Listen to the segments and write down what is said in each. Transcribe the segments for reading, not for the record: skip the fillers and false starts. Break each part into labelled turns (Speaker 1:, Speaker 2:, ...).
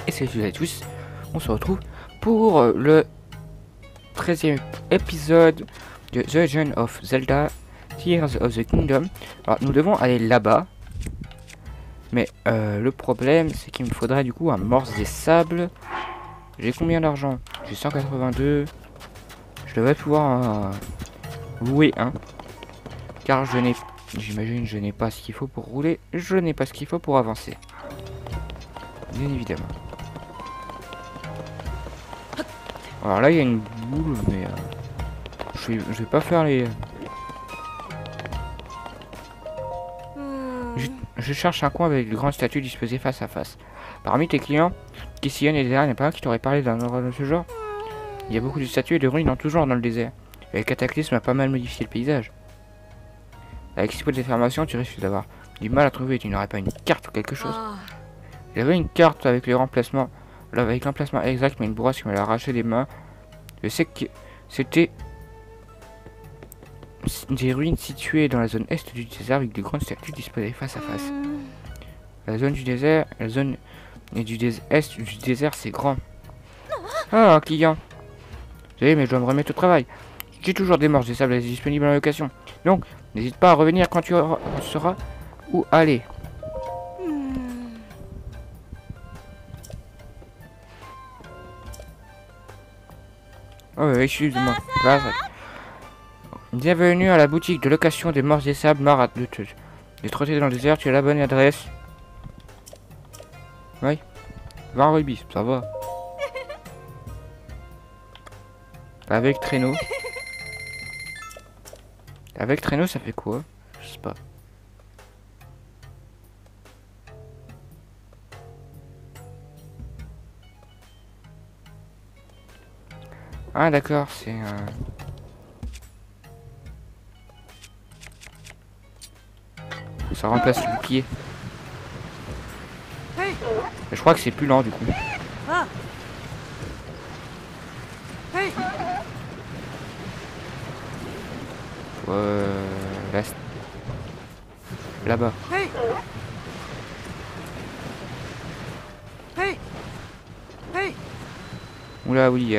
Speaker 1: Et salut à tous, on se retrouve pour le 13e épisode de The Legend of Zelda Tears of the Kingdom. Alors nous devons aller là-bas, mais le problème c'est qu'il me faudrait du coup un morse des sables. J'ai combien d'argent? J'ai 182. Je devrais pouvoir louer un, car j'imagine je n'ai pas ce qu'il faut pour rouler, je n'ai pas ce qu'il faut pour avancer, bien évidemment. Alors là il y a une boule, mais je vais pas faire les... Je cherche un coin avec de grandes statues disposées face à face. Parmi tes clients qui sillonnent les déserts, il n'y a pas un qui t'aurait parlé d'un endroit de ce genre? Il y a beaucoup de statues et de ruines en tout genre dans le désert. Et le cataclysme a pas mal modifié le paysage. Avec si peu d'informations, tu risques d'avoir du mal à trouver. Tu n'aurais pas une carte ou quelque chose? J'avais une carte avec les remplacements, avec l'emplacement exact, mais une brosse qui me l'a arraché des mains. Je sais que c'était des ruines situées dans la zone est du désert avec de grandes statues disposées face à face. La zone du désert, la zone est est du désert, c'est grand. Ah, un client. Vous savez, mais je dois me remettre au travail. J'ai toujours des morses des sables disponibles en location. Donc, n'hésite pas à revenir quand tu sauras où aller. Oh, excuse-moi. Bienvenue à la boutique de location des morses des sables marades de trotter dans le désert. Tu as la bonne adresse. Oui. 20 rubis, ça va. Avec traîneau. Avec traîneau, ça fait quoi? Je sais pas. Ah d'accord, c'est ça remplace le bouclier. Je crois que c'est plus lent du coup. Là-bas. Oula oui. Il y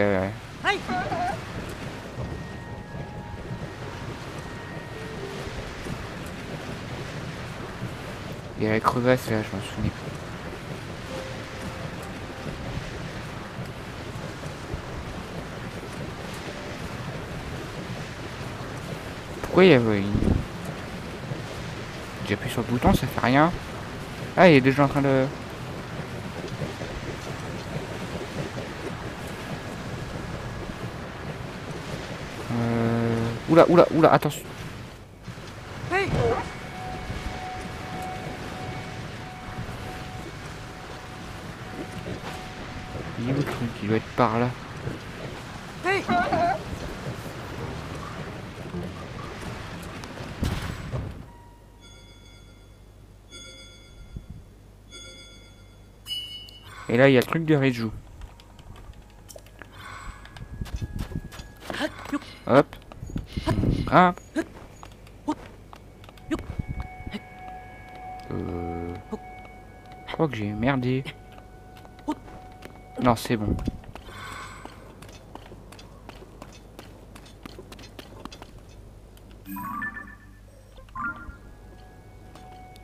Speaker 1: a la crevasse là, je m'en souviens. Pourquoi il y avait une... J'ai appuyé sur le bouton, ça fait rien. Ah, il est déjà en train de... Oula, oula, oula, attention. Il est où le truc? Il doit être par là. Et là, il y a le truc de Riju. Hop. Grimpe. Je crois que j'ai merdé. Non, c'est bon.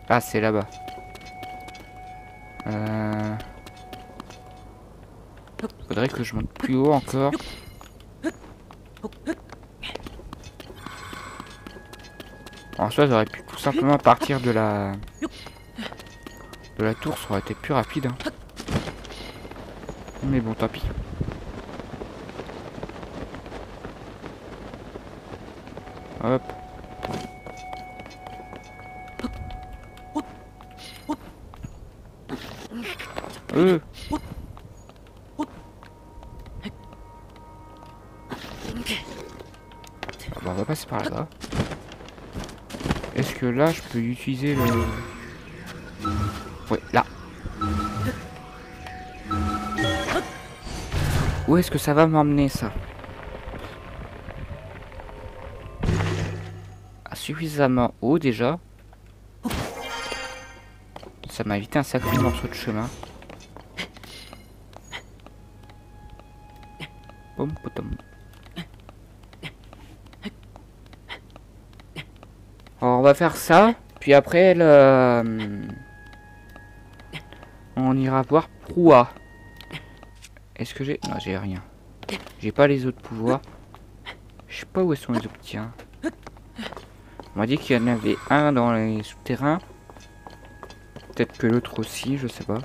Speaker 1: Ah, c'est là-bas. Faudrait que je monte plus haut encore. En soi, j'aurais pu tout simplement partir de la tour, ça aurait été plus rapide. Hein. Mais bon, tant pis. Hop. Ah bah, on va passer par là-bas. Est-ce que là, je peux utiliser le... Ouais, là. Où est-ce que ça va m'emmener, ça? Ah, suffisamment haut, déjà. Ça m'a évité un sacré morceau de chemin. Pom, potom. Alors, on va faire ça, puis après on ira voir Proua. Est-ce que j'ai... Non, j'ai rien. J'ai pas les autres pouvoirs. Je sais pas où sont les obtiens. On m'a dit qu'il y en avait un dans les souterrains. Peut-être que l'autre aussi, je sais pas.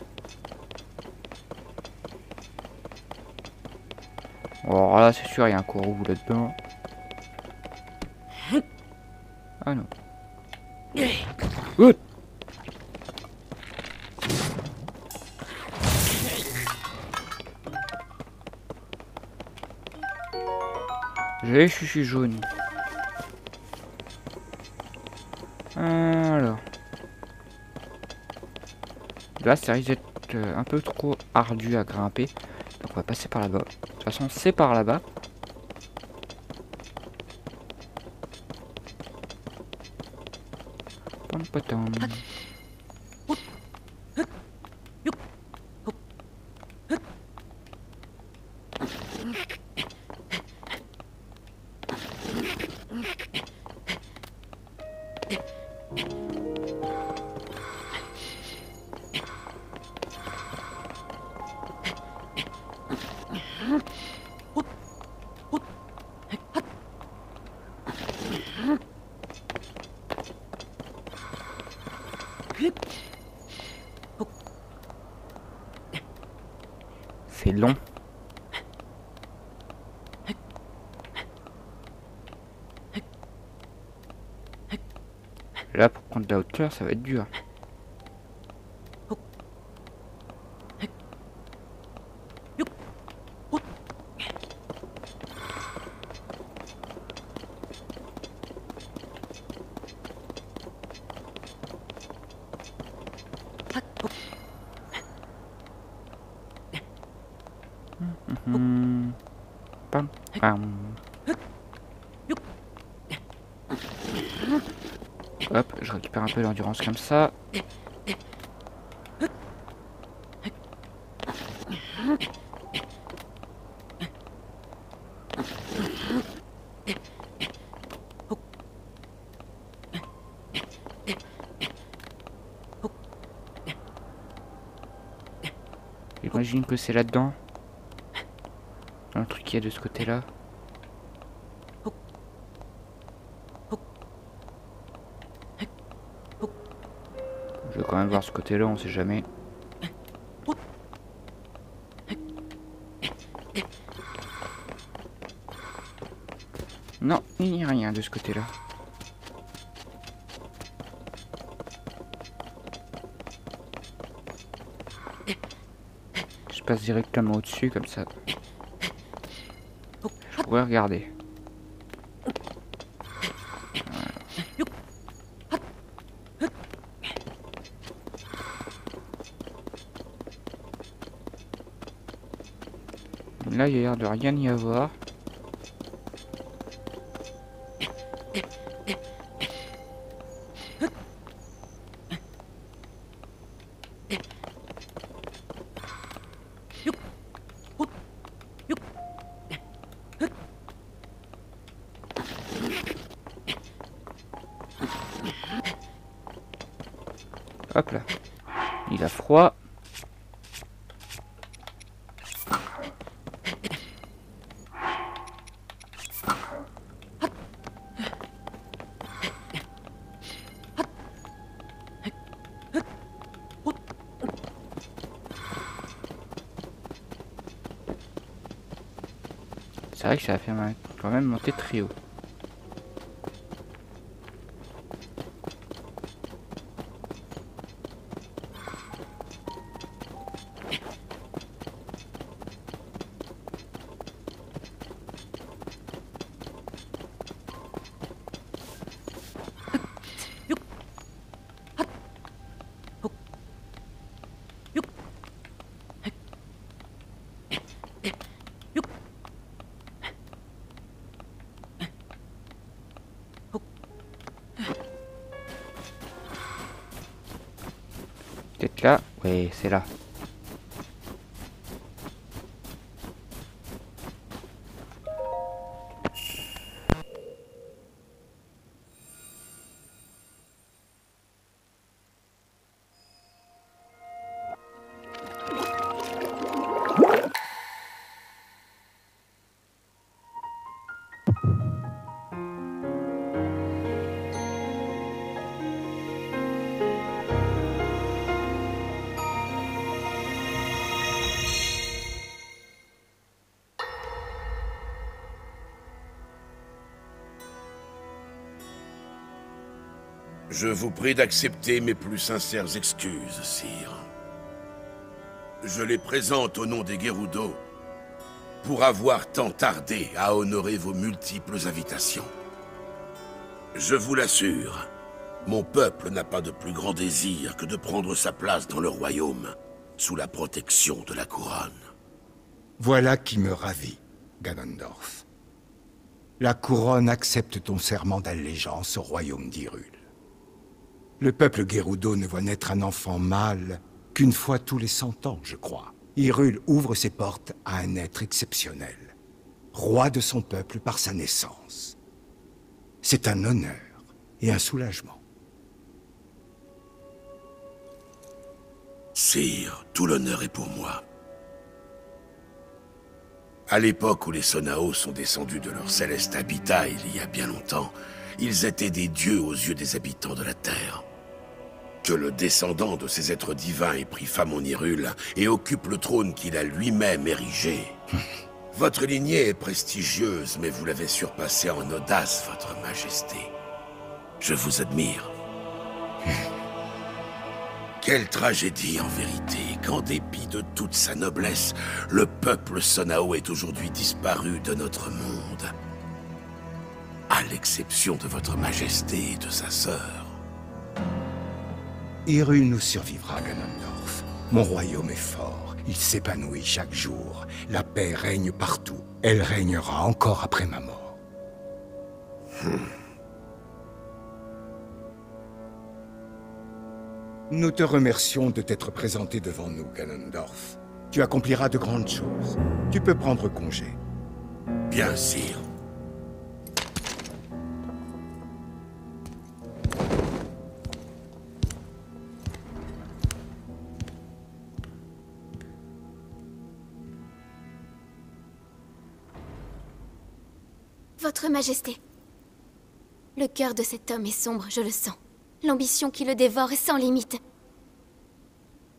Speaker 1: Alors là, c'est sûr, il y a un Kourou là-dedans. Ah non. Good. J'ai chuchu jaune. Alors. Là, ça risque d'être un peu trop ardu à grimper. Donc on va passer par là-bas. De toute façon, c'est par là-bas. Pom, potom. C'est long. Là, pour prendre de la hauteur, ça va être dur. Pam, pam. Hop, je récupère un peu d'endurance comme ça. J'imagine que c'est là-dedans. Dans le truc qu'il y a de ce côté-là. Je vais quand même voir ce côté-là, on sait jamais. Non, il n'y a rien de ce côté-là. Je passe directement au-dessus comme ça. Je pourrais regarder. Là, il y a l'air de rien y avoir. Hop là. Il a froid. C'est vrai que ça a fait quand même monter très haut. Peut-être là. Oui, c'est là.
Speaker 2: Je vous prie d'accepter mes plus sincères excuses, sire. Je les présente au nom des Gerudo pour avoir tant tardé à honorer vos multiples invitations. Je vous l'assure, mon peuple n'a pas de plus grand désir que de prendre sa place dans le royaume, sous la protection de la couronne.
Speaker 3: Voilà qui me ravit, Ganondorf. La couronne accepte ton serment d'allégeance au royaume d'Hyrule. Le peuple Gerudo ne voit naître un enfant mâle qu'une fois tous les 100 ans, je crois. Hyrule ouvre ses portes à un être exceptionnel, roi de son peuple par sa naissance. C'est un honneur et un soulagement.
Speaker 2: Sire, tout l'honneur est pour moi. À l'époque où les Sonao sont descendus de leur céleste habitat il y a bien longtemps, ils étaient des dieux aux yeux des habitants de la Terre. Que le descendant de ces êtres divins ait pris femme en Hyrule et occupe le trône qu'il a lui-même érigé. Votre lignée est prestigieuse, mais vous l'avez surpassée en audace, votre majesté. Je vous admire. Quelle tragédie, en vérité, qu'en dépit de toute sa noblesse, le peuple Sonao est aujourd'hui disparu de notre monde. À l'exception de votre majesté et de sa sœur.
Speaker 3: Hyrule nous survivra, Ganondorf. Mon royaume est fort, il s'épanouit chaque jour. La paix règne partout. Elle régnera encore après ma mort. Nous te remercions de t'être présenté devant nous, Ganondorf. Tu accompliras de grandes choses. Tu peux prendre congé.
Speaker 2: Bien, sire.
Speaker 4: Votre Majesté, le cœur de cet homme est sombre, je le sens. L'ambition qui le dévore est sans limite.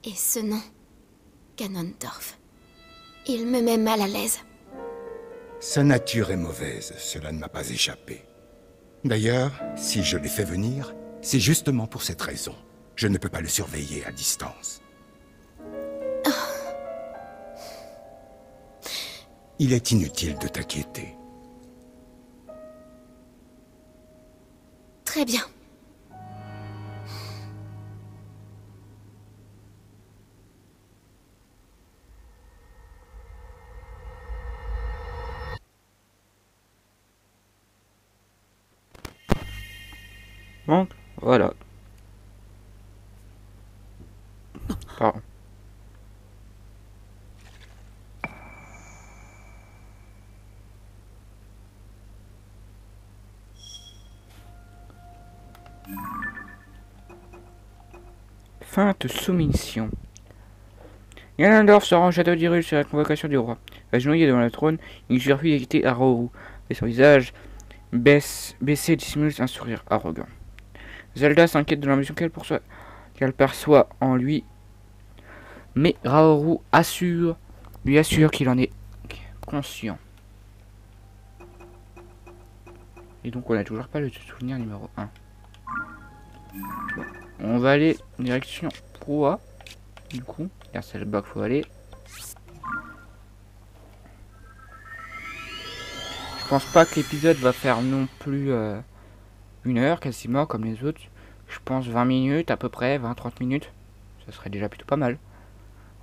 Speaker 4: Et ce nom, Ganondorf, il me met mal à l'aise.
Speaker 3: Sa nature est mauvaise, cela ne m'a pas échappé. D'ailleurs, si je l'ai fait venir, c'est justement pour cette raison. Je ne peux pas le surveiller à distance. Il est inutile de t'inquiéter.
Speaker 4: Très bien.
Speaker 1: Donc, voilà. Pardon. Feinte soumission. Ganondorf se rend au château d'Hyrule sur la convocation du roi. Agenouillé devant le trône, il surfuit d'éviter Haroru, et son visage baissé dissimule un sourire arrogant. Zelda s'inquiète de l'ambition qu'elle perçoit en lui, mais Haroru lui assure qu'il en est conscient. Et donc on n'a toujours pas le souvenir numéro 1. Bon, on va aller direction Proa. Du coup, car c'est le bas qu'il faut aller. Je pense pas que l'épisode va faire non plus 1 heure quasiment comme les autres. Je pense 20 minutes à peu près, 20-30 minutes. Ça serait déjà plutôt pas mal.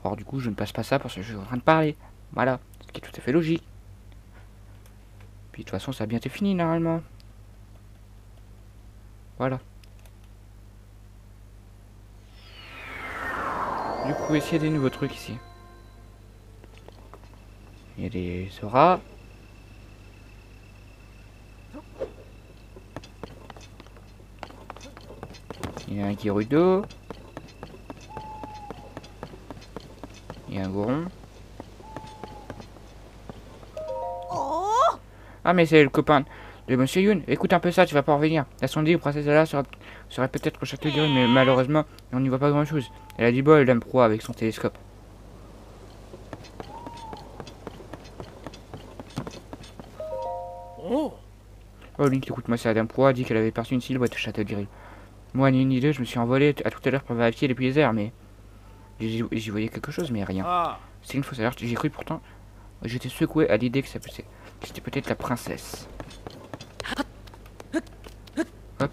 Speaker 1: Alors du coup je ne passe pas ça parce que je suis en train de parler. Voilà, ce qui est tout à fait logique. Puis de toute façon ça a bien été fini normalement. Voilà. Du coup, essayer des nouveaux trucs ici. Il y a des Zora. Il y a un Gerudo. Il y a un Goron. Ah mais c'est le copain de Monsieur Yoon. Écoute un peu ça, tu vas pas revenir. La sondée, princesse Zelda serait peut-être au château d'Hyrule, mais malheureusement, on n'y voit pas grand-chose. Elle a du bol, Dame Proa, avec son télescope. Oh Link, écoute-moi ça. Dame Proa a dit qu'elle avait perçu une silhouette au château d'Hyrule. Moi, ni une ni deux, je me suis envolé à tout à l'heure pour vérifier les puits airs, mais j'y voyais quelque chose, mais rien. C'est une fausse alerte. J'ai cru pourtant. J'étais secoué à l'idée que c'était peut-être la princesse. Hop.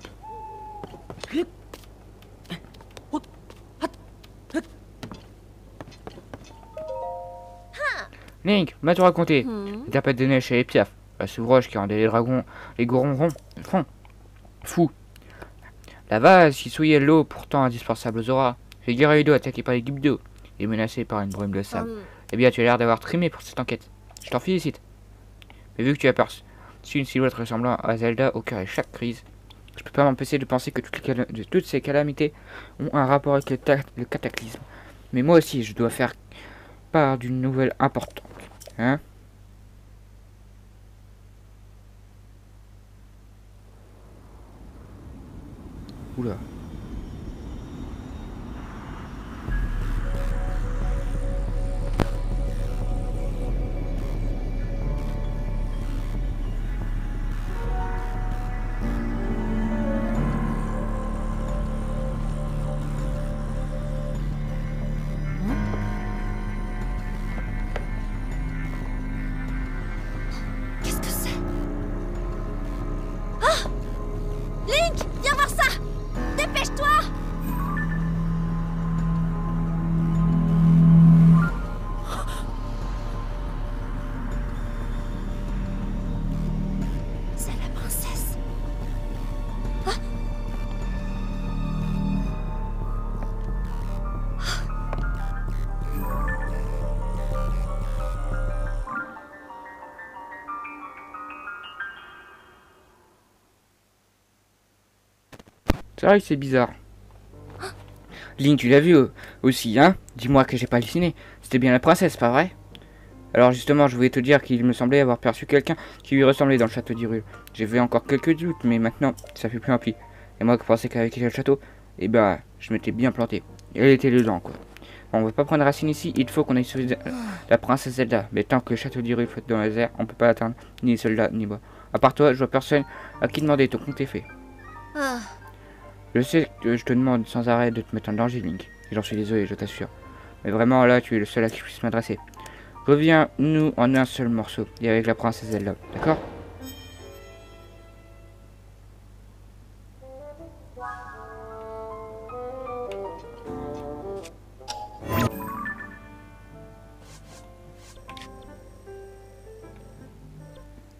Speaker 1: Link, m'as-tu raconté les tempêtes de neige chez les Piaf, ce ouvrage qui rendait les dragons, les gorons ronds, fou. La vase qui souillait l'eau pourtant indispensable aux auras. J'ai Gerudo attaqué par les Gibdo et menacé par une brume de sable. Eh bien, tu as l'air d'avoir trimé pour cette enquête. Je t'en félicite. Mais vu que tu as perçu une silhouette ressemblant à Zelda au cœur de chaque crise, je peux pas m'empêcher de penser que toutes ces calamités ont un rapport avec le cataclysme. Mais moi aussi, je dois faire part d'une nouvelle importante. Hein? Oula.
Speaker 4: Qu'est-ce que c'est? Ah! Link, viens voir ça! Dépêche-toi! C'est la princesse.
Speaker 1: C'est vrai que c'est bizarre. Link, tu l'as vu aussi, hein? Dis-moi que j'ai pas halluciné. C'était bien la princesse, pas vrai? Alors justement, je voulais te dire qu'il me semblait avoir perçu quelqu'un qui lui ressemblait dans le château d'Hyrule. J'avais encore quelques doutes, mais maintenant, ça fait plus un pli. Et moi qui pensais qu'avec le château, eh ben, je m'étais bien planté. Elle était dedans, quoi. Bon, on va pas prendre racine ici, il faut qu'on aille sauver la princesse Zelda. Mais tant que le château d'Hyrule flotte dans les airs, on peut pas atteindre ni les soldats, ni moi. À part toi, je vois personne à qui demander, ton compte est fait.
Speaker 4: Ah,
Speaker 1: Je sais que je te demande sans arrêt de te mettre en danger, Link. J'en suis désolé, je t'assure. Mais vraiment, là, tu es le seul à qui je puisse m'adresser. Reviens-nous en un seul morceau, et avec la princesse Zelda, d'accord?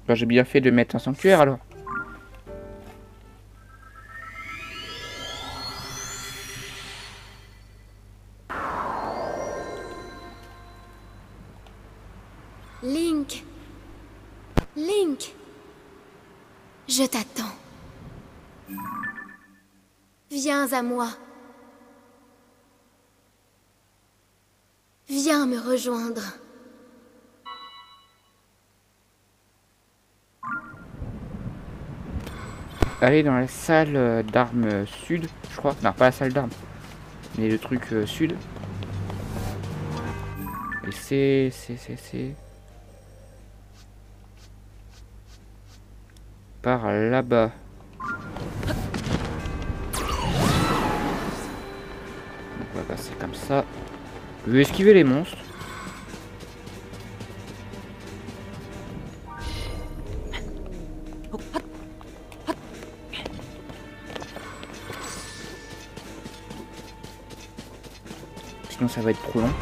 Speaker 1: Ben, j'ai bien fait de mettre un sanctuaire, alors.
Speaker 4: Link. Link. Je t'attends. Viens à moi. Viens me rejoindre.
Speaker 1: Aller dans la salle d'armes sud, je crois. Non, pas la salle d'armes, mais le truc sud. Et c'est par là-bas. On va passer comme ça. Je vais esquiver les monstres. Sinon ça va être trop long.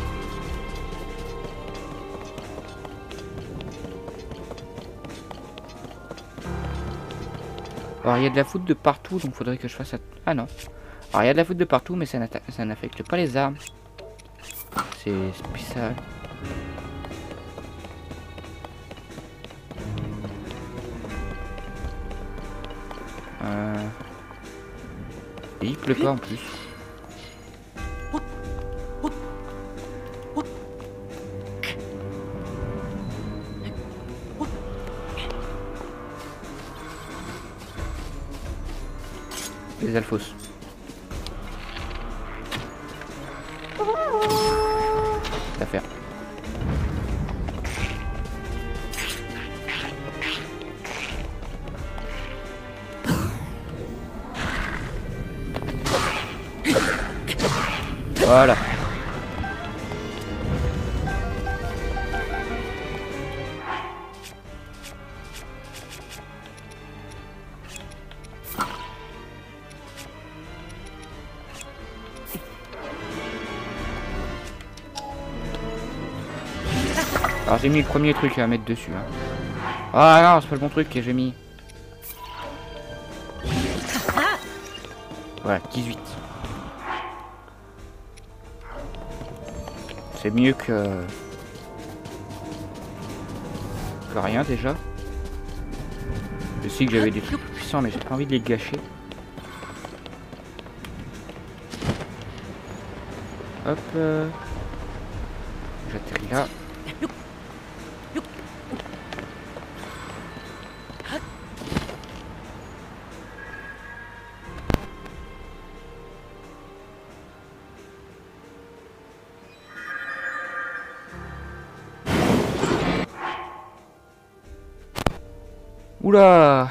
Speaker 1: Alors il y a de la foudre de partout, donc faudrait que je fasse... Ah non. Alors il y a de la foudre de partout, mais ça n'affecte pas les armes. C'est spécial. Et il pleut pas en plus. Les Alphos. L'affaire. Voilà. Alors j'ai mis le premier truc à mettre dessus. Hein. Ah non, c'est pas le bon truc que j'ai mis. Voilà, 18. C'est mieux que rien déjà. Je sais que j'avais des trucs puissants mais j'ai pas envie de les gâcher. Hop. J'atterris là. Oula!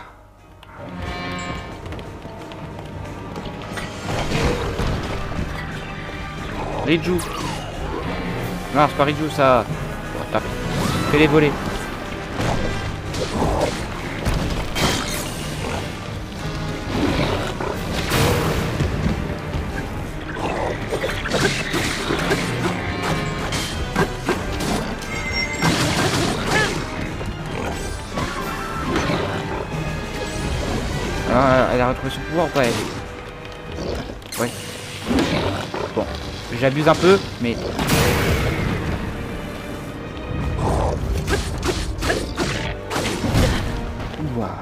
Speaker 1: Riju! Non, c'est pas Riju ça! Oh, tape. Fais-les voler! Ah, elle a retrouvé son pouvoir ou pas elle? Ouais. Bon, j'abuse un peu, mais... Ouah.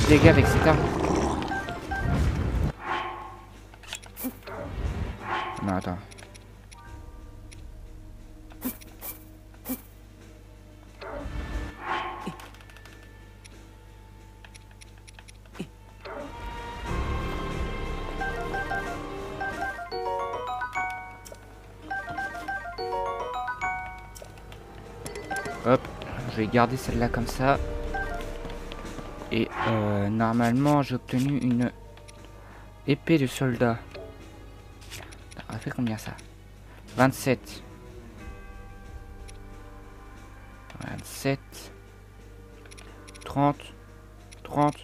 Speaker 1: Les gars avec cette arme. Non, attends. Hop, je vais garder celle-là comme ça. Et normalement j'ai obtenu une épée de soldat. On a fait combien ça? 27. 27. 30. 30.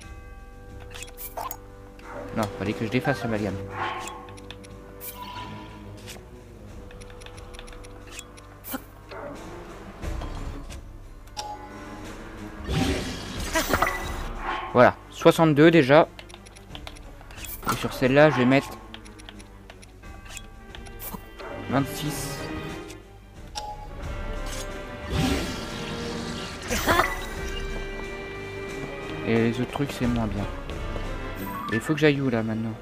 Speaker 1: Non, fallait que je défasse l'amalgame. Voilà, 62 déjà. Et sur celle-là, je vais mettre 26. Et les autres trucs, c'est moins bien. Et il faut que j'aille où là maintenant?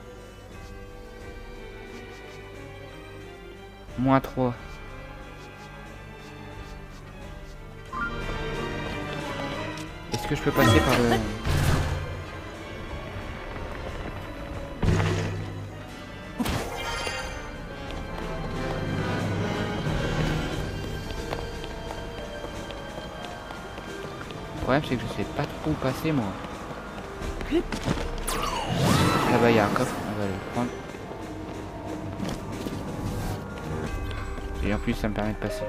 Speaker 1: Moins 3. Est-ce que je peux passer par le... Le problème c'est que je sais pas trop où passer moi. Là-bas il y a un coffre, on va le prendre. Et en plus ça me permet de passer.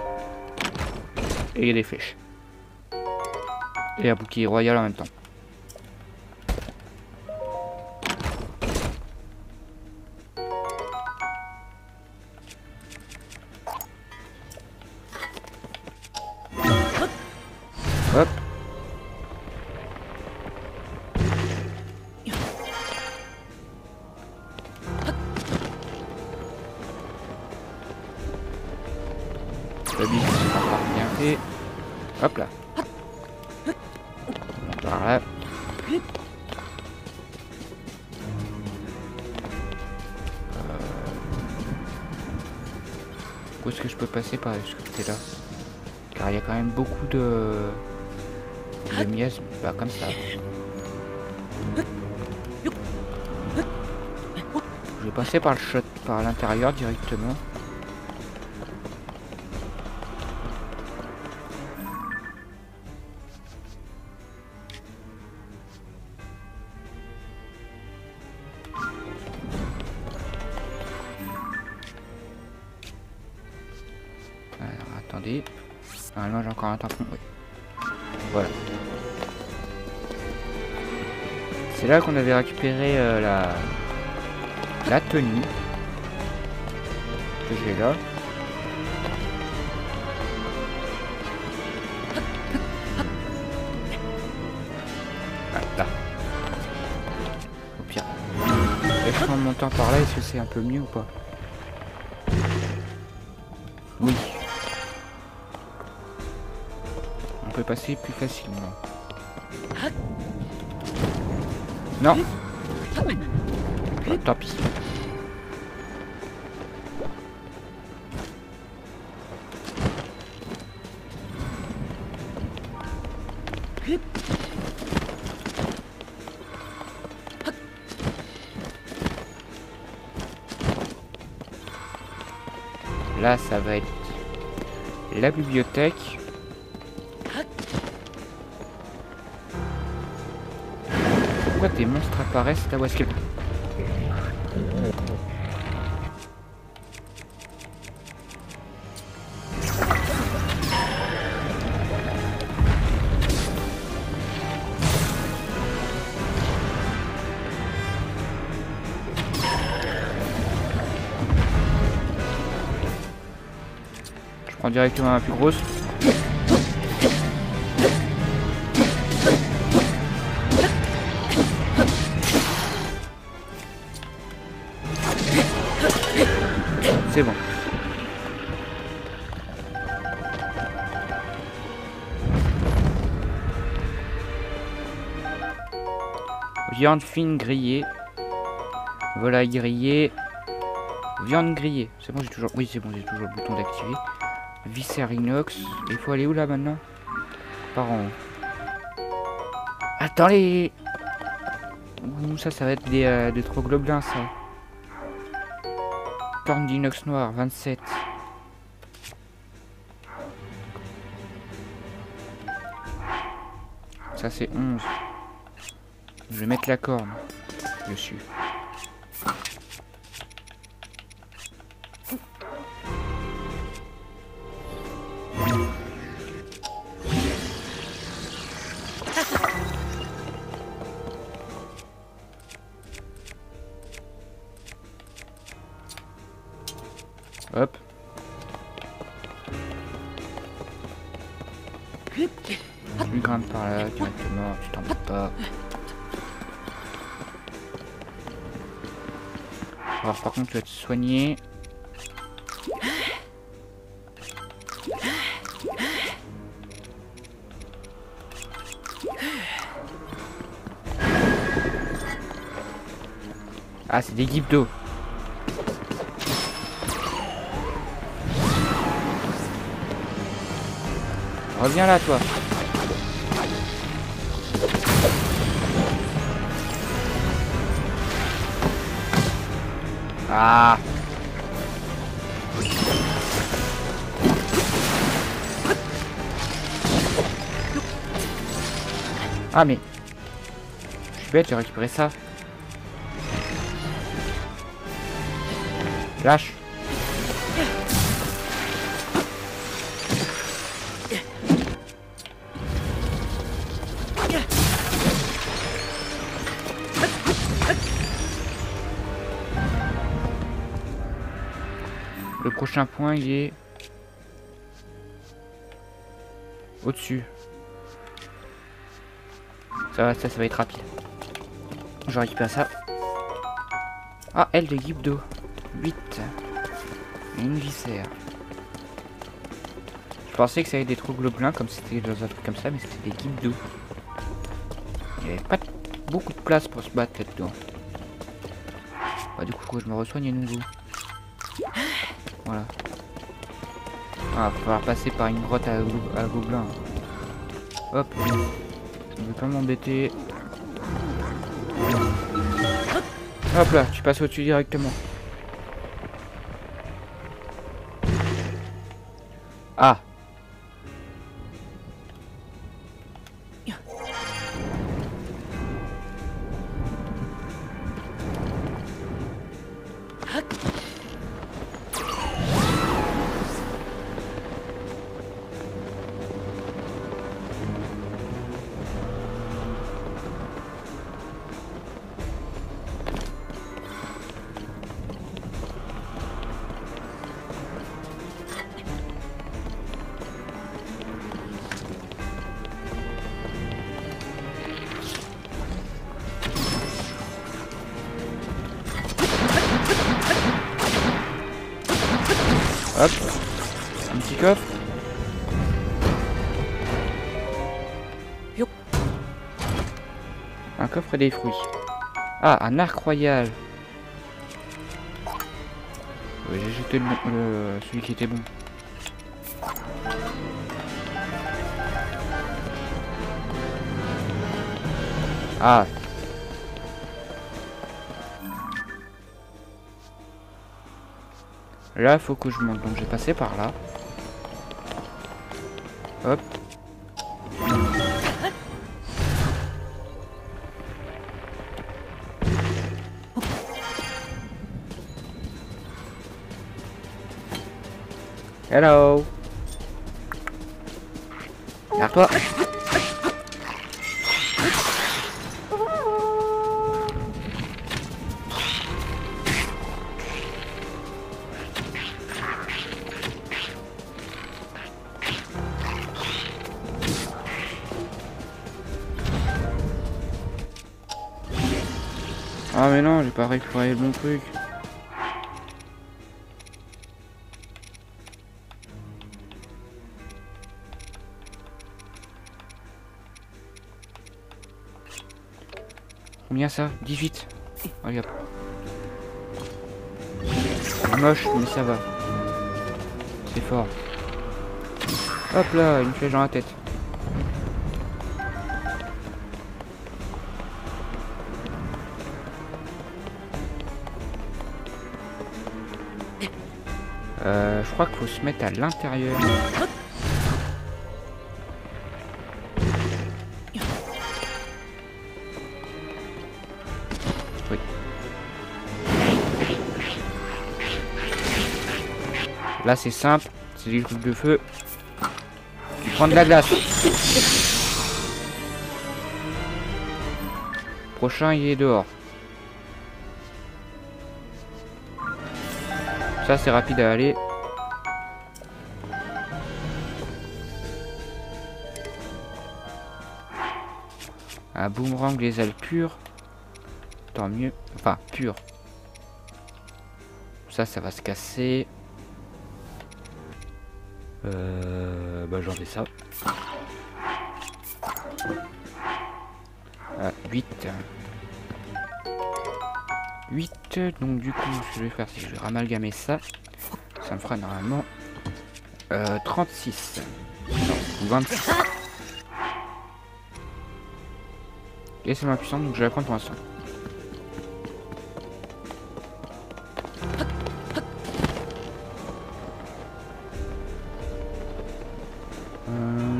Speaker 1: Et il y a des flèches. Et un bouclier royal en même temps. Hop. Le big, c'est bien fait. Hop là. Par là. Où est-ce que je peux passer par ce côté-là? Car il y a quand même beaucoup de miasmes, bah comme ça. Je vais passer par le shot. par l'intérieur directement. Alors attendez. Normalement j'ai encore un tampon. Oui. Voilà. C'est là qu'on avait récupéré la tenue que j'ai là. Ah, là. Au pire. Est-ce qu'en montant par là, est-ce que c'est un peu mieux ou pas? Oui. On peut passer plus facilement. Non. Oh, tant pis. Là, ça va être la bibliothèque. Pourquoi des monstres apparaissent là où est-ce que... Je prends directement la plus grosse. C'est bon. Viande fine grillée. Volaille grillée. Viande grillée. C'est bon, j'ai toujours... Oui, c'est bon, j'ai toujours le bouton d'activer. Viscère inox. Il faut aller où là maintenant? Par en haut. Attends les... Ouh, ça va être des trogloblins ça. Corne d'inox noir, 27. Ça c'est 11. Je vais mettre la corne dessus. Hop. Tu grimpes par là directement, tu t'en mets pas. Alors par contre tu vas te soigner. Ah c'est des guides d'eau. Reviens là, toi. Ah. Ah mais... Je suis bête, j'ai récupéré ça. Lâche. Le prochain point il est au-dessus. Ça va être rapide. Je récupère ça. Ah, elle de guides d'eau. 8. Et une viscère. Je pensais que ça allait être des trogloblins comme c'était dans un truc comme ça, mais c'était des guides d'eau. Il n'y avait pas beaucoup de place pour se battre là-dedans. Bah, du coup, je me resoigne à nouveau. Voilà. Ah, va falloir passer par une grotte à gobelins. Hop. Je vais pas m'embêter. Hop là, tu passes au-dessus directement. Ah. Hop, un petit coffre. Un coffre et des fruits. Ah, un arc royal. Ouais, j'ai jeté celui qui était bon. Ah. Là, faut que je monte. Donc, j'ai passé par là. Hop. Hello. Derrière toi. Ah mais non, j'ai pas récupéré le bon truc. Combien ça? 18. Regarde. C'est moche, mais ça va. C'est fort. Hop là, une flèche dans la tête. Je crois qu'il faut se mettre à l'intérieur. Oui. Là c'est simple, c'est des trucs de feu. Tu prends de la glace. Prochain il est dehors. Ça c'est rapide à aller. Un boomerang les ailes pures. Tant mieux. Enfin pur. Ça va se casser. Bah j'en fais ça. 8. 8. Donc du coup ce que je vais faire c'est que je vais ramalgamer ça. Ça me fera normalement 36. Non, 26. Et c'est ma puissance donc je vais la prendre pour l'instant.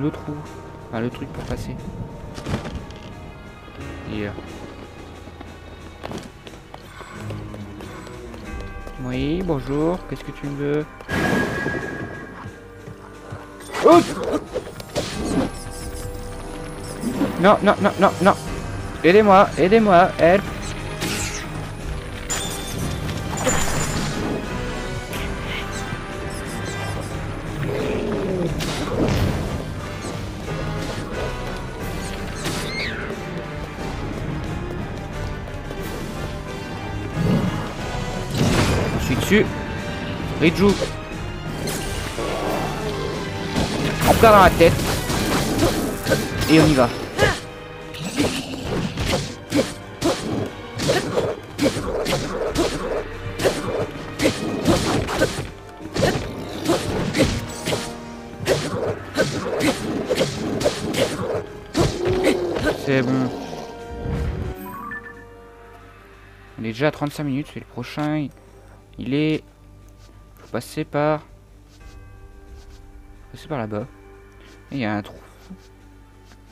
Speaker 1: Le trou. Ah le truc pour passer. Et oui, bonjour, qu'est-ce que tu me veux? Oh non, non, non, non, non. Aidez-moi, aidez-moi, help. Je suis dessus. Riju. En plein dans la tête. Et on y va. C'est bon. On est déjà à 35 minutes. Et le prochain, il est... Faut passer par... C'est par là-bas. Et il y a un trou.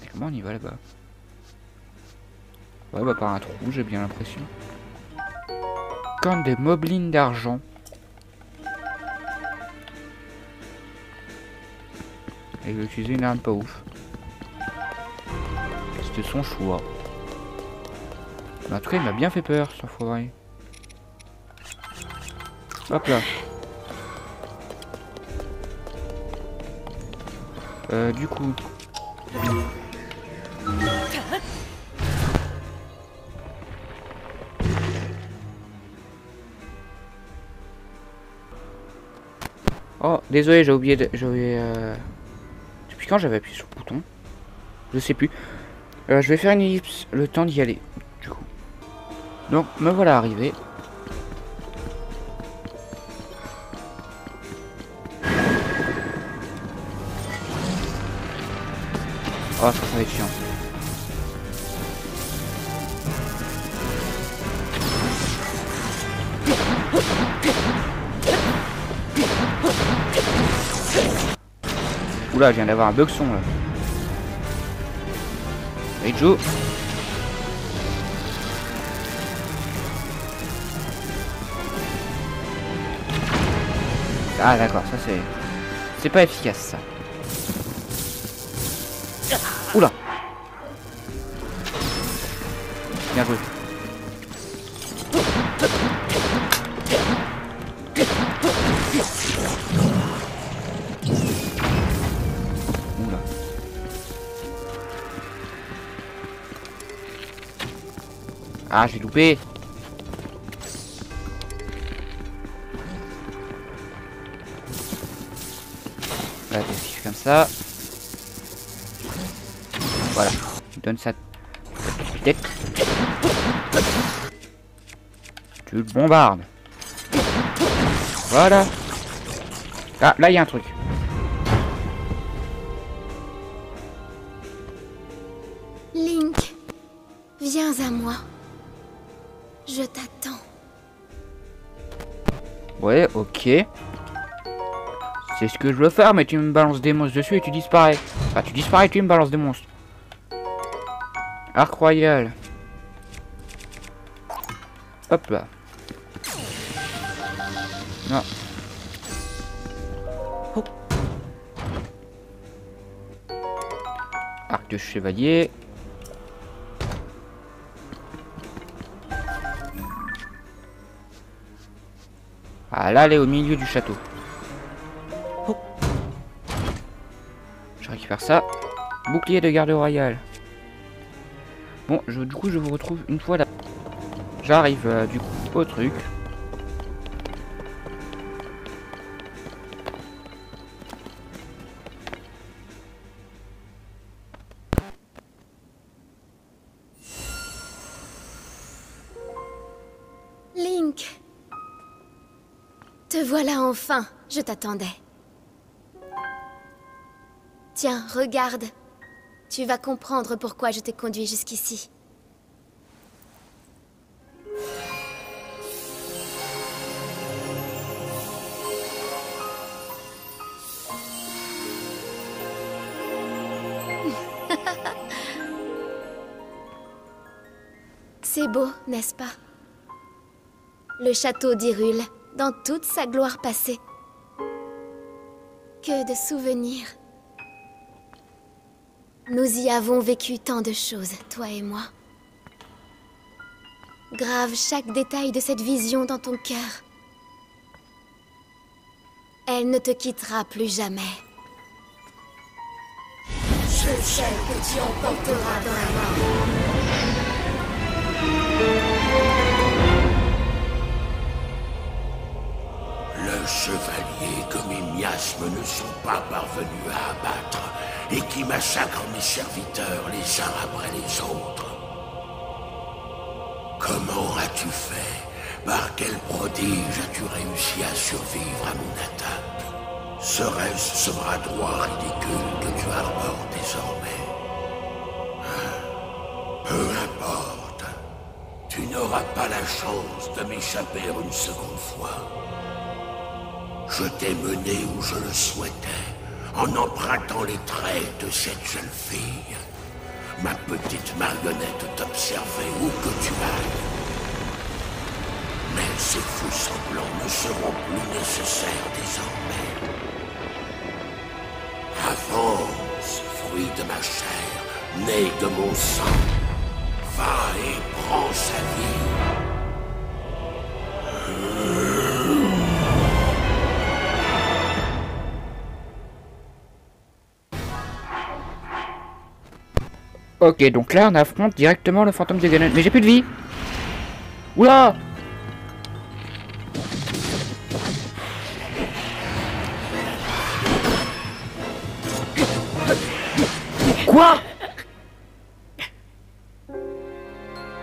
Speaker 1: Et comment on y va là-bas? Ouais, bah par un trou, j'ai bien l'impression. Corne des moblines d'argent. Et il va utiliser une arme pas ouf. C'était son choix. Mais en tout cas, il m'a bien fait peur, ce enfoiré. Hop là. Du coup... Oh, désolé, j'ai oublié de... Depuis quand j'avais appuyé sur le bouton? Je sais plus. Je vais faire une ellipse, le temps d'y aller, du coup. Donc, me voilà arrivé. Oh, ça va être chiant. Oula, je viens d'avoir un bug son là. Hey Joe. Ah d'accord, ça c'est... C'est pas efficace ça. Oula. Bien joué. Oula. Ah, j'ai loupé. Voilà, t'esquives comme ça. Voilà. Donne ça. Tu le bombardes. Voilà. Ah, là, il y a un truc.
Speaker 4: Link, viens à moi. Je t'attends.
Speaker 1: Ouais, ok. C'est ce que je veux faire, mais tu me balances des monstres dessus et tu disparais. Enfin, tu disparais et tu me balances des monstres. Arc royal. Hop là. Non. Oh. Arc de chevalier. Ah là, elle est au milieu du château. Oh. Je récupère ça. Bouclier de garde royale. Bon, du coup, je vous retrouve une fois là. J'arrive du coup au truc.
Speaker 4: Link. Te voilà enfin, je t'attendais. Tiens, regarde. Tu vas comprendre pourquoi je t'ai conduit jusqu'ici. C'est beau, n'est-ce pas? Le château d'Hyrule, dans toute sa gloire passée. Que de souvenirs. Nous y avons vécu tant de choses, toi et moi. Grave chaque détail de cette vision dans ton cœur. Elle ne te quittera plus jamais. C'est celle que tu emporteras dans la mort.
Speaker 2: Le chevalier que mes miasmes ne sont pas parvenus à abattre et qui massacre mes serviteurs les uns après les autres. Comment as-tu fait? Par quel prodige as-tu réussi à survivre à mon attaque? Serait-ce ce bras droit ridicule que tu arbores désormais? Peu importe. Tu n'auras pas la chance de m'échapper une seconde fois. Je t'ai mené où je le souhaitais, en empruntant les traits de cette jeune fille. Ma petite marionnette t'observait où que tu ailles. Mais ces faux semblants ne seront plus nécessaires désormais. Avance, fruit de ma chair, né de mon sang. Va et prends sa vie.
Speaker 1: Ok, donc là on affronte directement le fantôme de Ganon. Mais j'ai plus de vie. Oula! Quoi?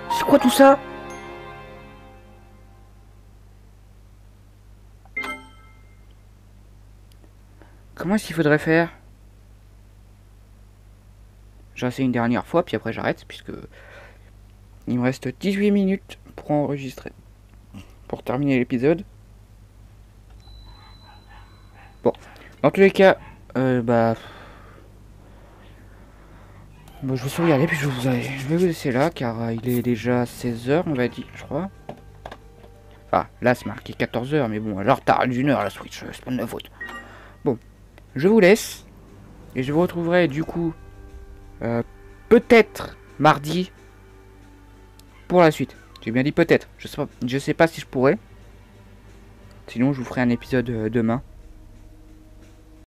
Speaker 1: C'est quoi tout ça? Comment est-ce qu'il faudrait faire? J'essaie une dernière fois, puis après j'arrête, puisque il me reste 18 minutes pour enregistrer, pour terminer l'épisode. Bon, dans tous les cas, je vais sauvegarder, puis je vais vous laisser là, car il est déjà 16h, on va dire, je crois. Ah, là c'est marqué 14h, mais bon, alors retard d'une heure la Switch, c'est pas de ma faute. Bon, je vous laisse, et je vous retrouverai du coup... peut-être mardi pour la suite. J'ai bien dit peut-être. Je sais pas si je pourrais. Sinon je vous ferai un épisode demain.